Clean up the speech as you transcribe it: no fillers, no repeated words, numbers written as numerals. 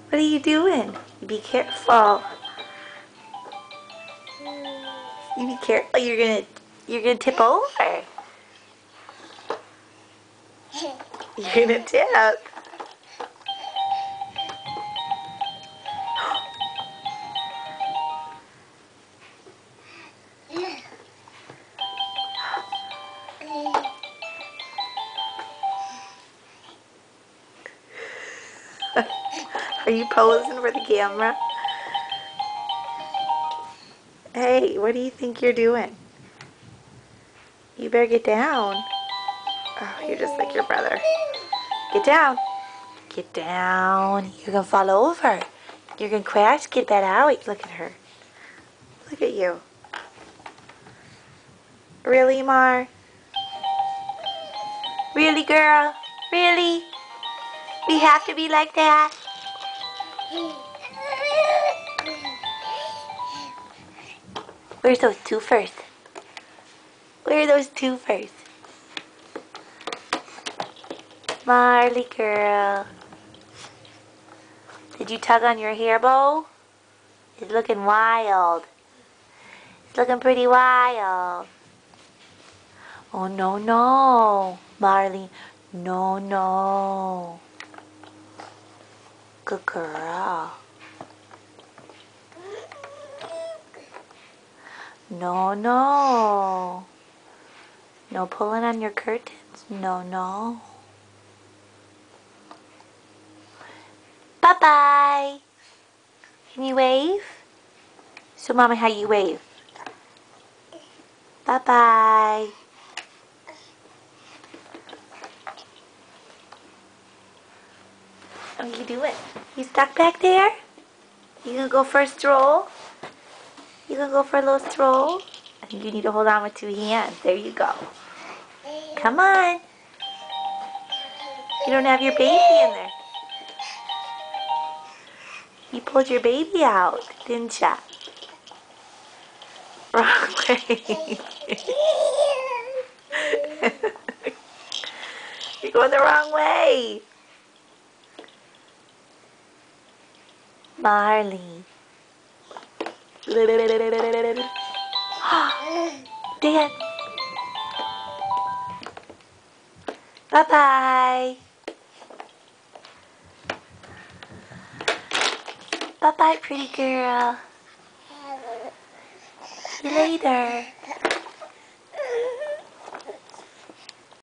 What are you doing? Be careful. You be careful. You're gonna tip over. You're gonna tip. Are you posing for the camera? Hey, what do you think you're doing? You better get down. Oh, you're just like your brother. Get down. Get down. You're gonna fall over. You're gonna crash. Get that out. Look at her. Look at you. Really, Mar? Really, girl? Really? We have to be like that? Where's those two first? Where are those two first? Marley girl. Did you tug on your hair bow? It's looking wild. It's looking pretty wild. Oh, no, no. Marley, no, no. Good girl. No, no. No pulling on your curtains. No, no. Bye-bye. Can you wave? Show Mama how you wave. Bye-bye. What are you doing? You stuck back there? You gonna go for a stroll? You gonna go for a little stroll? I think you need to hold on with two hands. There you go. Come on. You don't have your baby in there. You pulled your baby out, didn't ya? Wrong way. You're going the wrong way. Marley. Dan. Bye-bye. Bye-bye, pretty girl. See you later.